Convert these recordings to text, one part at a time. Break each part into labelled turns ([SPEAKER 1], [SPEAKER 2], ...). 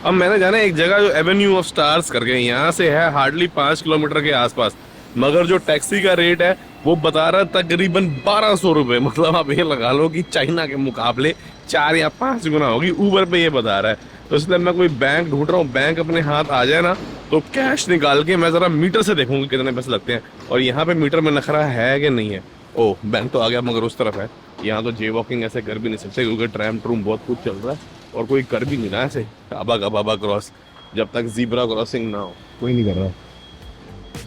[SPEAKER 1] अब मैंने जाना एक जगह जो एवेन्यू ऑफ स्टार्स करके यहाँ से है हार्डली 5 किलोमीटर के आसपास, मगर जो टैक्सी का रेट है वो बता रहा है तकरीबन 1200 रुपए। मतलब आप ये लगा लो कि चाइना के मुकाबले 4 या 5 गुना होगी। ऊबर पे ये बता रहा है, तो इसलिए मैं कोई बैंक ढूंढ रहा हूँ। बैंक अपने हाथ आ जाए ना तो कैश निकाल के मैं जरा मीटर से देखूंगा कितने पैसे लगते हैं, और यहाँ पे मीटर में नखरा है कि नहीं है। ओ बैंक तो आ गया, मगर उस तरफ है। यहाँ तो जे वॉकिंग ऐसे कर भी नहीं सकते क्योंकि ट्रैम ट्रूम बहुत कुछ चल रहा है, और कोई कर भी नहीं रहा ऐसे आबा का बाबा क्रॉस, जब तक जीब्रा क्रॉसिंग ना हो। कोई नहीं कर रहा,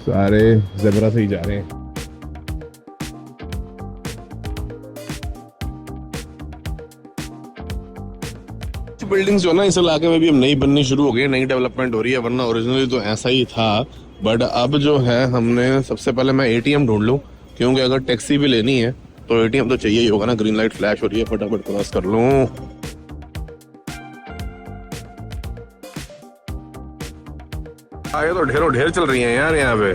[SPEAKER 1] सारे जेब्रा से ही जा रहे हैं। बिल्डिंग्स जो है ना इस इलाके में भी अब नई बननी शुरू हो गई है, नई डेवलपमेंट हो रही है, वरना ओरिजिनली तो ऐसा ही था। बट अब जो है हमने सबसे पहले मैं एटीएम ढूंढ लूं, क्योंकि अगर टैक्सी भी लेनी है तो एटीएम तो चाहिए ही होगा ना। ग्रीन लाइट फ्लैश हो रही है, फटाफट क्रॉस कर लूं। आगे तो ढेरों ढेर चल रही है यार यहाँ पे।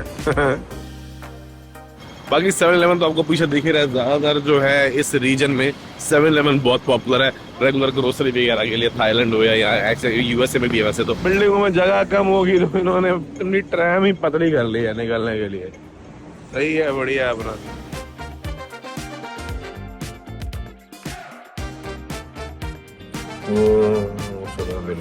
[SPEAKER 1] बाकी 7-Eleven तो आपको पीछे दिख ही रहा है। ज्यादातर जो है इस रीजन में 7-Eleven बहुत पॉपुलर है रेगुलर ग्रोसरी वगैरह के लिए। थाईलैंड हो या ऐसे यूएसए में भी है। वैसे तो बिल्डिंगों में जगह कम होगी तो इन्होंने अपनी ट्रैम ही पतली कर ली है निकलने के लिए। सही है, बढ़िया है अपना।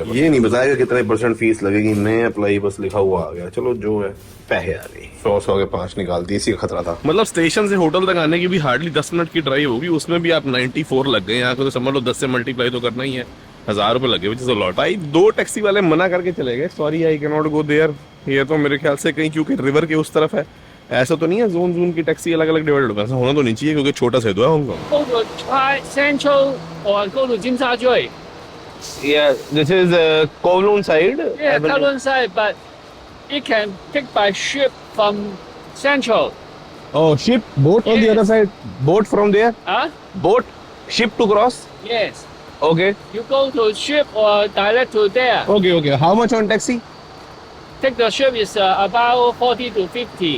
[SPEAKER 1] ये नहीं बताएगा कितने % फीस लगेगी, मैं अप्लाई बस लिखा हुआ आ गया। चलो जो है पैसे आ गए, 100 के 5 निकालती, इसी का खतरा था। मतलब स्टेशन से होटल तक आने की भी हार्डली 10 मिनट की ड्राइव होगी, उसमें भी आप 94 लग गए। यहाँ को तो समझ लो 10 से मल्टीप्लाई तो करना ही है। 1000 रुपए लगे हुए लौट भाई। 2 टैक्सी वाले मना करके चले गए, sorry I can not go there. ये तो मेरे ख्याल से कहीं क्योंकि रिवर के उस तरफ है, ऐसा तो नहीं है जोन की टैक्सी अलग अलग डिवाइडेड होगा। ऐसा होना तो नहीं चाहिए क्योंकि छोटा सा है Hong Kong. Yeah, this is Kowloon side.
[SPEAKER 2] Yeah, Kowloon side, but it can take by ship from Central.
[SPEAKER 1] Oh, ship, boat on the other side. Boat from there.
[SPEAKER 2] Huh?
[SPEAKER 1] Boat, ship to cross.
[SPEAKER 2] Yes.
[SPEAKER 1] Okay.
[SPEAKER 2] You go to ship or direct to there.
[SPEAKER 1] Okay. How much on taxi?
[SPEAKER 2] Take the ship is about 40 to 50.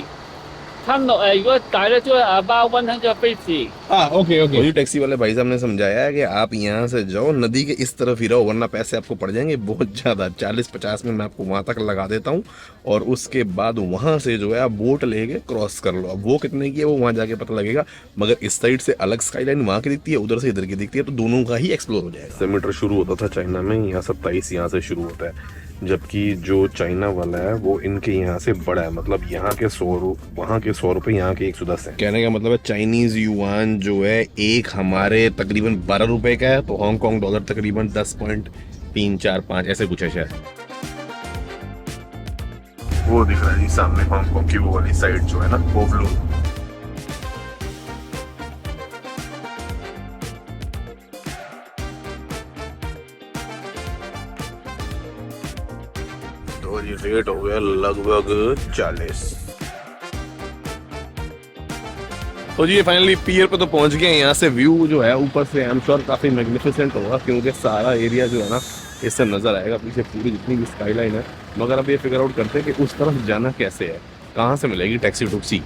[SPEAKER 2] You go direct to about 150.
[SPEAKER 1] Okay. मुझे taxi वाले भाई साहब ने समझाया है कि आप यहाँ से जाओ, नदी के इस तरफ ही रहो, वरना पैसे आपको पड़ जाएंगे बहुत ज्यादा। 40-50 में मैं आपको वहां तक लगा देता हूँ, और उसके बाद वहां से जो है आप बोट लेके क्रॉस कर लो। अब वो कितने की है वो वहां जाके पता लगेगा, मगर इस साइड से अलग स्काईलाइन वहां की दिखती है, उधर से इधर की दिखती है, तो दोनों का ही एक्सप्लोर हो जाएगा। 7 मीटर शुरू होता था चाइना में, यहाँ 27 यहाँ से शुरू होता है, जबकि जो चाइना वाला है वो इनके यहाँ से बड़ा है। मतलब यहाँ के 100, वहाँ के 100 रुपए, यहाँ के 110 है। कहने का मतलब है चाइनीज युआन जो है एक हमारे तकरीबन 12 रुपए का है, तो हांगकांग डॉलर तकरीबन 10.345 ऐसे कुछ है शायद। वो दिख रहा है जी सामने हांगकांग की वो वाली साइड जो है ना, कोवलून। और ये रेट हो गया लगभग 40। तो जी फाइनली पियर पे तो पहुंच गए। यहाँ से व्यू जो है ऊपर से आई एम श्योर काफी मैग्निफिसेंट होगा, क्योंकि सारा एरिया जो है ना इससे नजर आएगा, पीछे पूरी जितनी भी स्काईलाइन है। मगर अब ये फिगर आउट करते हैं कि उस तरफ जाना कैसे है, कहाँ से मिलेगी टैक्सी टुक्सी,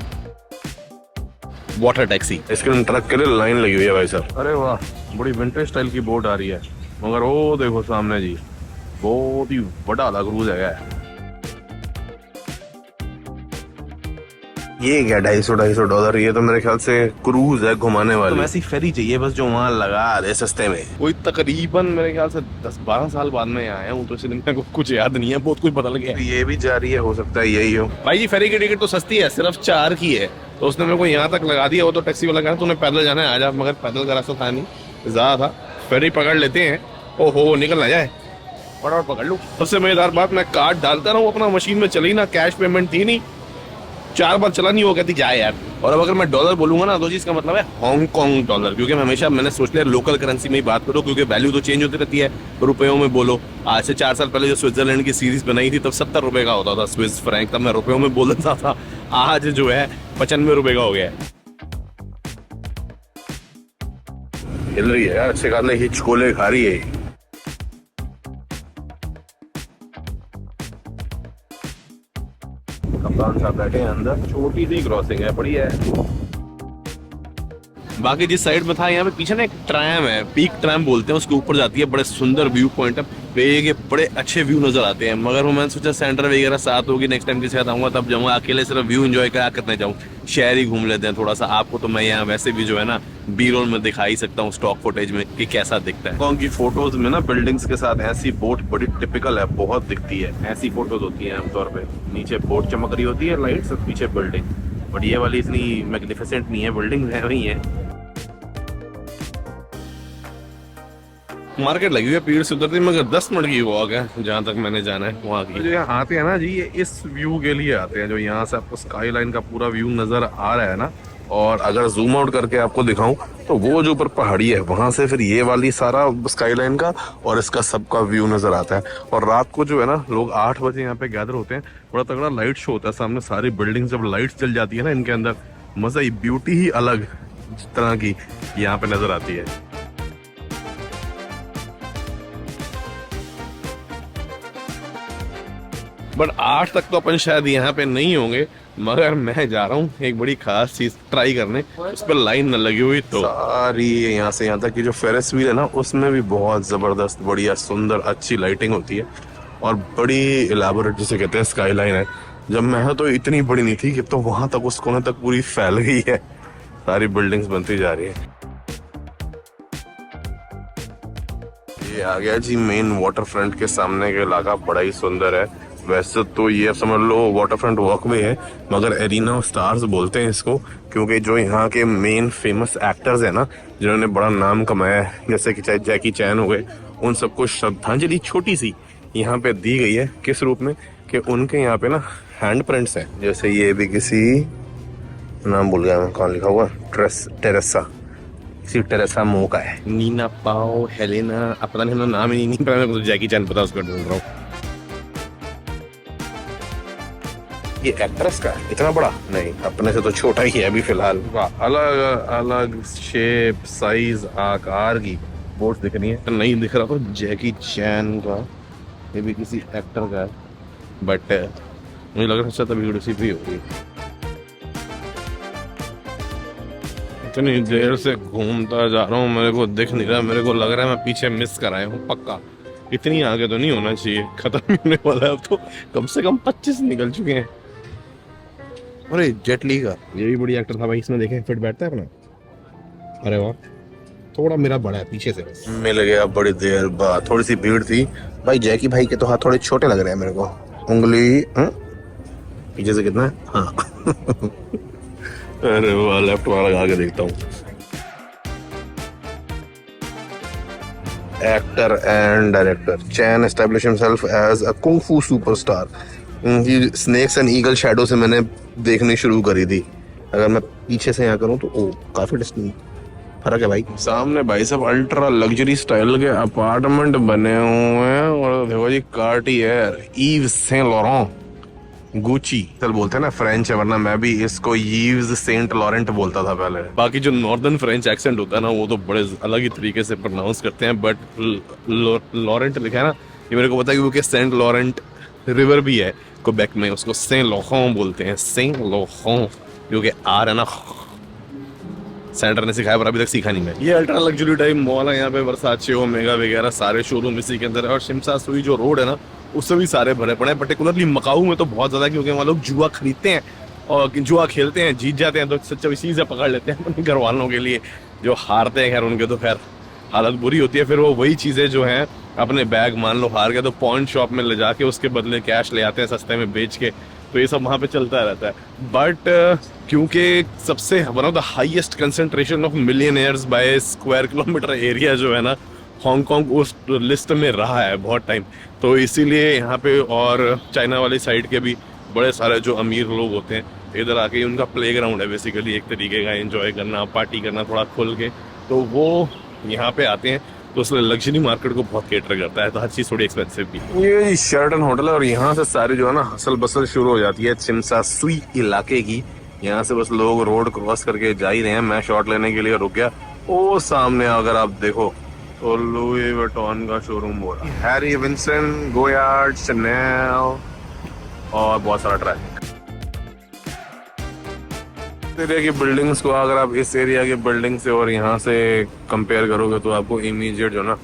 [SPEAKER 1] वाटर टैक्सी। इसके ट्रक के लिए लाइन लगी हुई है भाई साहब। अरे वाह, बड़ी विंटेज स्टाइल की बोट आ रही है, मगर वो देखो सामने जी बहुत ही बड़ा क्रूज है। ये क्या $250 ये तो मेरे ख्याल से क्रूज है घुमाने वाली। तो ऐसी फेरी चाहिए बस जो वहाँ लगा दे सस्ते में। कोई तकरीबन मेरे ख्याल से 10-12 साल बाद में आया हूँ, तो इसलिए मेरे को कुछ याद नहीं है, बहुत कुछ बदल गया। ये भी जा रही है, हो सकता है यही हो। भाई जी फेरी की टिकट तो सस्ती है, सिर्फ 4 की है, तो उसने मेरे को यहाँ तक लगा दिया। वो तो टैक्सी वाला कहा तूने पैदल जाना है, आ जा, मगर पैदल का रास्ता था नहीं, ज्यादा था। फेरी पकड़ लेते हैं, ओहो निकल ना जाए, फटाफट पकड़ लूं। सबसे मजेदार बात, मैं कार्ड डालता रहा हूँ अपना, मशीन में चली ना, कैश पेमेंट थी नहीं, 4 बार चला नहीं, वो कहती जाए यार। और अब अगर मैं डॉलर बोलूंगा ना तो जी इसका मतलब है हांगकांग डॉलर, क्योंकि मैंने सोच लिया लोकल करेंसी में ही बात करो, क्योंकि वैल्यू तो चेंज होती रहती है। रुपयों में बोलो, आज से 4 साल पहले जो स्विट्जरलैंड की सीरीज बनाई थी तब 70 रुपए का होता था स्विस फ्रैंक, तब मैं रुपयों में बोल देता था। आज जो है 95 रुपए का हो गया है। हिल रही है यार, अच्छे खाने हिचकोले खा रही है। कप्तान साहब बैठे हैं अंदर, छोटी सी क्रॉसिंग है, बढ़िया है। बाकी जिस साइड में था यहाँ पे पीछे ना एक ट्रैम है, पीक ट्रैम बोलते हैं, उसके ऊपर जाती है, बड़े सुंदर व्यू पॉइंट है। बे के बड़े अच्छे व्यू नजर आते हैं, मगर वो मैंने सोचा सेंटर वगैरह साथ होगी, नेक्स्ट टाइम के साथ आऊंगा तब जाऊंगा, अकेले सिर्फ व्यू एंजॉय क्या करने जाऊँ, शहर ही घूम लेते हैं थोड़ा सा। आपको तो मैं यहाँ वैसे भी जो है ना बी रोल में दिखा ही सकता हूँ स्टॉक फुटेज में कि कैसा दिखता है। कौन की फोटोज में ना बिल्डिंग्स के साथ ऐसी बोट बड़ी टिपिकल है, बहुत दिखती है, ऐसी फोटोज होती है आमतौर पे, नीचे बोट चमक रही होती है, लाइट्स और पीछे बिल्डिंग। बट ये वाली इतनी मैग्निफिसेंट नहीं है, बिल्डिंग है वही है। मार्केट लगी हुई है पीर से उतरती, मगर 10 मिनट की वॉक है जहाँ तक मैंने जाना है वहाँ की। जो यहाँ आते हैं ना जी, ये इस व्यू के लिए आते हैं, जो यहाँ से आपको स्काई लाइन का पूरा व्यू नजर आ रहा है ना। और अगर जूम आउट करके आपको दिखाऊं तो वो जो ऊपर पहाड़ी है वहां से फिर ये वाली सारा स्काई लाइन का और इसका सबका व्यू नजर आता है। और रात को जो है ना लोग 8 बजे यहाँ पे गैदर होते हैं, बड़ा तगड़ा लाइट शो होता है सामने, सारी बिल्डिंग जब लाइट चल जाती है ना इनके अंदर, मजा ही, ब्यूटी ही अलग तरह की यहाँ पे नजर आती है। बट 8 तक तो अपन शायद यहाँ पे नहीं होंगे, मगर मैं जा रहा हूँ एक बड़ी खास चीज ट्राई करने, उस पर लाइन न लगी हुई तो। सारी यहाँ से यहाँ तक की जो फेरिस व्हील है ना उसमें भी बहुत जबरदस्त बढ़िया सुंदर अच्छी लाइटिंग होती है और बड़ी इलाबोरेट जिसे कहते हैं स्काई लाइन है। जब मैं तो इतनी बड़ी नहीं थी कि तो वहां तक उस कोने तक पूरी फैल गई है, सारी बिल्डिंग्स बनती जा रही है। ये आ गया जी मेन वाटर फ्रंट के सामने का इलाका, बड़ा ही सुंदर है। वैसे तो ये समझ लो वाटर फ्रंट वॉकवे है, मगर एरिना ऑफ स्टार्स बोलते हैं इसको, क्योंकि जो यहाँ के मेन फेमस एक्टर्स हैं ना जिन्होंने बड़ा नाम कमाया है, जैसे कि चाहे जैकी चैन हो गए, उन सबको श्रद्धांजलि छोटी सी यहाँ पे दी गई है। किस रूप में कि उनके यहाँ पे ना हैंड प्रिंट्स हैं, जैसे ये भी किसी नाम भूल गया मैं, कौन लिखा हुआ, टेरेसा मो का है, नीना पाओ हेलेना, अब पता नहीं नाम ही नहीं पता, तो जैकी चैन पता उसको ढूंढ रहा हूँ। ये एक्ट्रेस का है, इतना बड़ा नहीं, अपने से तो छोटा ही है अभी फिलहाल। अलग अलग शेप साइज आकार की बोट्स दिख रही है, नहीं दिख रहा तो जैकी चैन का, ये भी किसी एक्टर का है, बट मुझे लग रहा है तभी वीडियो सी भी होगी। इतनी देर से घूमता जा रहा हूँ, मेरे को दिख नहीं रहा, मेरे को लग रहा है मैं पीछे मिस कर आया हूँ पक्का। इतनी आगे तो नहीं होना चाहिए, खत्म ही होने वाला है अब तो, कम से कम 25 निकल चुके हैं। अरे जेट ली का ये भी बड़ी एक्टर था भाई, इसमें देखें फिट बैठता है अपना। अरे वाह, थोड़ा मेरा बड़ा है पीछे से बस। मिल गया बड़ी देर बाद, थोड़ी सी भीड़ थी भाई। जैकी भाई के तो हाथ थोड़े छोटे लग रहे हैं मेरे को, उंगली पीछे से कितना है, हाँ अरे वाह, लेफ्ट वाला लगा के देखता हूँ। Actor and director Chan establish himself as a kung fu superstar. Snakes and eagle shadow से मैंने देखनी शुरू करी थी, अगर मैं पीछे से यहाँ करूँ तो ओ काफी डिस्टिंग फर्क है भाई। सामने भाई सब अल्ट्रा लग्जरी स्टाइल के अपार्टमेंट बने हुए हैं, और देखो जी Cartier, Yves Saint Laurent, Gucci चल बोलते हैं ना, फ्रेंच है, वरना मैं भी इसको यीव्स सेंट लॉरेंट बोलता था पहले। बाकी जो नॉर्दर्न फ्रेंच एक्सेंट होता है ना वो तो बड़े अलग ही तरीके से प्रोनाउंस करते हैं, बट लॉरेंट लिखा है ना, ये मेरे को पता है क्योंकि सेंट लॉरेंट रिवर भी है क्वेबेक में, उसको सेंट लॉरेंट बोलते हैं, सेंट लॉरेंट, क्योंकि आर है ना, सेंटर ने सिखाया पर अभी तक सीखा नहीं मैं। ये अल्ट्रा लग्जरी टाइप मॉल है यहाँ पे, वर्साचे ओमेगा वगैरह सारे शोरूम इसी के अंदर है, और शिमसा सुई जो रोड है ना उससे भी सारे भरे पड़े हैं। पर्टिकुलरली मकाऊ में तो बहुत ज्यादा, क्योंकि वहाँ लोग जुआ खरीदते हैं और जुआ खेलते हैं, जीत जाते हैं तो सच्चा इसी से पकड़ लेते हैं अपने घर वालों के लिए। जो हारते हैं खैर उनके तो खैर हालत बुरी होती है, फिर वो वही चीजें जो हैं अपने बैग मान लो हार गए तो पॉइंट शॉप में ले जाके उसके बदले कैश ले आते हैं सस्ते में बेच के, तो ये सब वहाँ पे चलता रहता है। बट क्योंकि सबसे one of the highest concentration of millionaires bye square kilometre area जो है ना, हांगकांग उस लिस्ट में रहा है बहुत टाइम, तो इसीलिए यहाँ पे, और चाइना वाली साइड के भी बड़े सारे जो अमीर लोग होते हैं इधर आके, उनका प्लेग्राउंड है बेसिकली एक तरीके का, एंजॉय करना पार्टी करना थोड़ा खुल के, तो वो यहाँ पे आते हैं, तो उसने लग्जरी मार्केट को बहुत केटर करता है, तो हर चीज थोड़ी एक्सपेंसिव भी। ये शेरटन होटल है और यहाँ से सारी जो है ना हसल बसल शुरू हो जाती है चिमसा सुई इलाके की। यहाँ से बस लोग रोड क्रॉस करके जा ही रहे हैं, मैं शॉट लेने के लिए रुक गया। ओ सामने अगर आप देखो तो लुई वुइटन का शोरूम हो रहा है, हैरी विंसेंट, गोयार्ड, शनेल और बहुत सारा ट्रैफिक। एरिया की बिल्डिंग्स को अगर आप इस एरिया की बिल्डिंग से और यहाँ से कंपेयर करोगे तो आपको इमीडिएट जो ना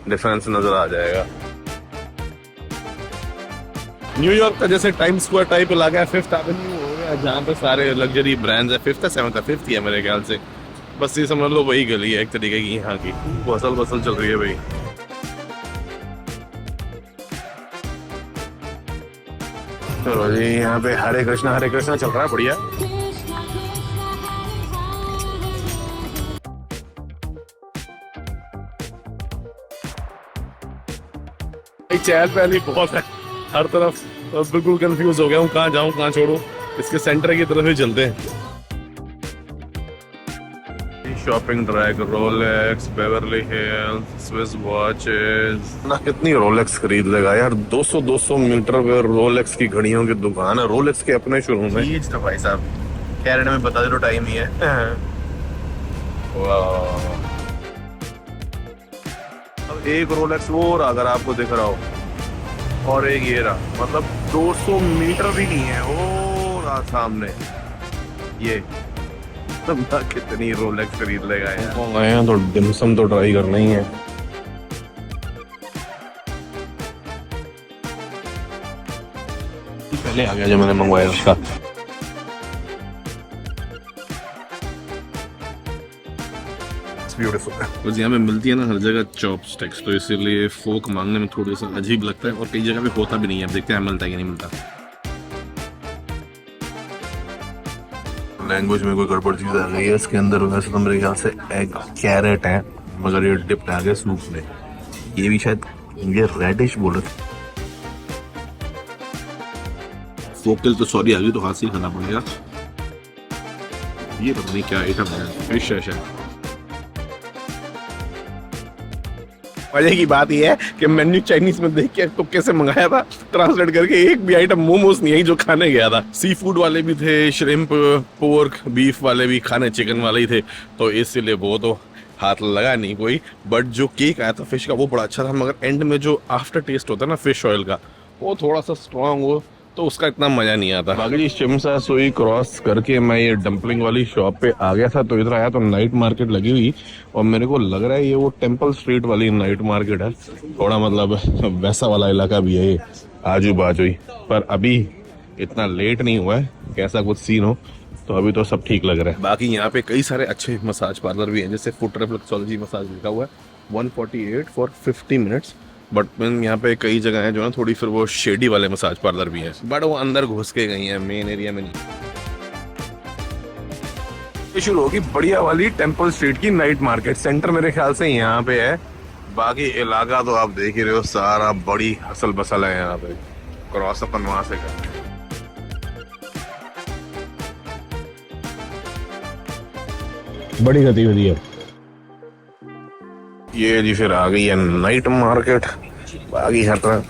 [SPEAKER 1] डिफरेंस नजर आ जाएगा। न्यूयॉर्क का जैसे टाइम स्क्वायर टाइप इलाका है, फिफ्थ एवेन्यू हो गया जहाँ पे सारे लग्जरी ब्रांड्स है। फिफ्थ है, सेवंथ है, फिफ्थ ही है मेरे ख्याल से। बस ये समझ लो वही गली है एक तरीके की यहाँ की। बसल बसल चल रही है भाई। चलो जी, यहाँ पे हरे कृष्णा चल रहा है, बढ़िया। चहल पहल बहुत है हर तरफ, तो बिल्कुल कंफ्यूज हो गया हूँ कहाँ जाऊँ कहाँ छोड़ूं। इसके सेंटर की तरफ ही चलते हैं। Shopping drag, Rolex, Beverly hills, Swiss watches ना। कितनी रोलेक्स खरीद लेगा यार, 200 मीटर पे रोलेक्स की घड़ियों की दुकान है। रोलेक्स के अपने शोरूम है। ये तो भाई साहब कैनेडा में बता दे तो टाइम ही है। वाह, अब एक रोलेक्स और अगर आपको दिख रहा हो, और एक ये रहा, मतलब 200 मीटर भी नहीं है वो रहा सामने। ये कितनी रोलेक्स खरीद लेगा यार। आए हैं तो डिमसम तो ट्राई करना ही है। पहले आ गया जो मैंने मंगवाया उसका। ब्यूटीफुल। यहाँ पे मिलती है ना हर जगह चॉपस्टिक्स, तो इसीलिए फोक मांगने में थोड़ा सा अजीब लगता है, और कई जगह पे होता भी नहीं है। अब देखते हैं मिलता है कि नहीं मिलता। लैंग्वेज में कोई गड़बड़ चीज आ गई है इसके अंदर। वैसे तो मेरे ख्याल से एग कैरेट है, मगर ये डिप्ट आ गया सूप में। ये भी शायद ये रेडिश बोल रहे। फोकल तो सॉरी आ गई, तो हाथ से खाना पड़ेगा। ये पता नहीं क्या आइटम है, फिश है शायद। मजे की बात यह है कि मेन्यू चाइनीज में देख के तो कैसे मंगाया था, ट्रांसलेट करके एक भी आइटम मोमोज नहीं है जो खाने गया था। सी फूड वाले भी थे, श्रिम्प, पोर्क, बीफ वाले भी खाने, चिकन वाले ही थे, तो इसलिए वो तो हाथ लगा नहीं कोई। बट जो केक आया था फिश का वो बड़ा अच्छा था, मगर एंड में जो आफ्टर टेस्ट होता है ना फिश ऑयल का, वो थोड़ा सा स्ट्रॉन्ग हो तो उसका इतना मजा नहीं आता। बाकी शिमसा सोई क्रॉस करके मैं ये डंपलिंग वाली शॉप पे आ गया था, तो इधर आया तो नाइट मार्केट लगी हुई, और मेरे को लग रहा है ये वो टेम्पल स्ट्रीट वाली नाइट मार्केट है। थोड़ा मतलब वैसा वाला इलाका भी है ये, आजू बाजू ही। पर अभी इतना लेट नहीं हुआ है कैसा कुछ सीन हो, तो अभी तो सब ठीक लग रहा है। बाकी यहाँ पे कई सारे अच्छे मसाज पार्लर भी हैं, जैसे फुट रिफ्लेक्सोलॉजी मसाज लिखा हुआ है 148 फॉर 50 मिनट्स। बट यहाँ पे कई जगह है जो ना थोड़ी फिर वो शेडी वाले मसाज पार्लर भी हैं, बट वो अंदर घुस के गई हैं, मेन एरिया में नहीं। शुरू होगी बढ़िया वाली टेम्पल स्ट्रीट की नाइट मार्केट। सेंटर मेरे ख्याल से यहाँ पे है, बाकी इलाका तो आप देख ही रहे हो, सारा बड़ी हसल बसल है यहाँ पे। क्रॉस अपन वहां से कर बड़ी गतिविधि है ये जी। फिर आ गई है नाइट मार्केट, बाकी हर तरह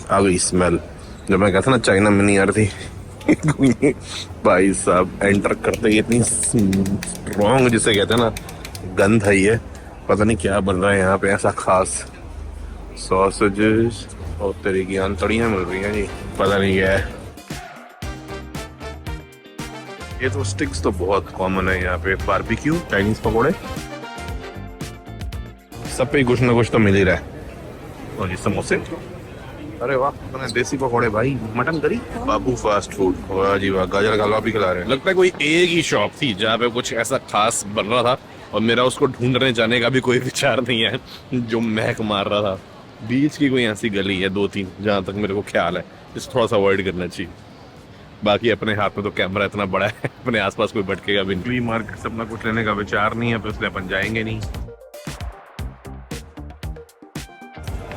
[SPEAKER 1] आ गई स्मेल। जब मैं कहता ना चाइना में नहीं आ रही थी भाई साहब, एंटर करते ही इतनी स्ट्रॉन्ग जिसे कहते हैं ना गंध है ये। पता नहीं क्या बन रहा है यहाँ पे ऐसा खास। सॉसेजेस और तरह की आंतड़ियाँ मिल रही हैं जी, पता नहीं क्या है ये। तो स्टिक्स तो बहुत कॉमन है यहाँ पे। बारबेक्यू, चाइनीज पकौड़े, सब पे कुछ ना कुछ तो मिल ही रहा है। और ये समोसे, अरे वाह देसी पकौड़े भाई, मटन करी, बाबू फास्ट फूड, वाह जी वाह, गाजर का हलवा भी खिला रहे हैं। लगता है कोई एक ही शॉप थी जहाँ पे कुछ ऐसा खास बन रहा था, और मेरा उसको ढूंढने जाने का भी कोई विचार नहीं है जो महक मार रहा था। बीच की कोई ऐसी गली है 2-3 जहाँ तक मेरे को ख्याल है, इस थोड़ा सा अवॉइड करना चाहिए। बाकी अपने हाथ में तो कैमरा इतना बड़ा है, अपने आसपास कोई भटकेगा भी नहीं। मार्केट से अपना कुछ लेने का विचार नहीं है, तो इसलिए अपन जाएंगे नहीं,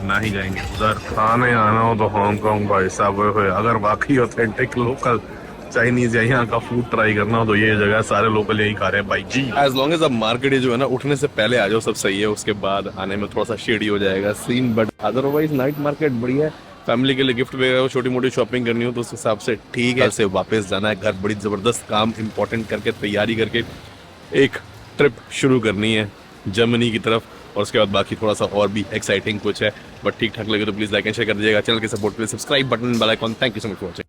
[SPEAKER 1] ना ही जाएंगे उधर। खाने आना हो तो हांगकांग भाई साहब, अगर वाकई ऑथेंटिक लोकल चाइनीज या यहाँ का फूड ट्राई करना हो तो ये जगह, सारे लोकल यही खा रहे हैं भाई जी। एज लॉन्ग एज अब मार्केट जो है ना उठने से पहले आ जाओ सब सही है, उसके बाद आने में थोड़ा सा शेडी हो जाएगा scene, but otherwise night market बढ़िया है। फैमिली के लिए गिफ्ट वगैरह छोटी मोटी शॉपिंग करनी हो तो उस हिसाब से ठीक है। से वापस जाना है घर, बड़ी जबरदस्त काम इंपॉर्टेंट करके तैयारी करके एक ट्रिप शुरू करनी है जर्मनी की तरफ, और उसके बाद बाकी थोड़ा सा और भी एक्साइटिंग कुछ है। बट ठीक ठाक लगे तो प्लीज लाइक एंड शेयर कर दीजिएगा। चैनल के सपोर्ट के लिए subscribe button, bell icon. Thank you so much for watching.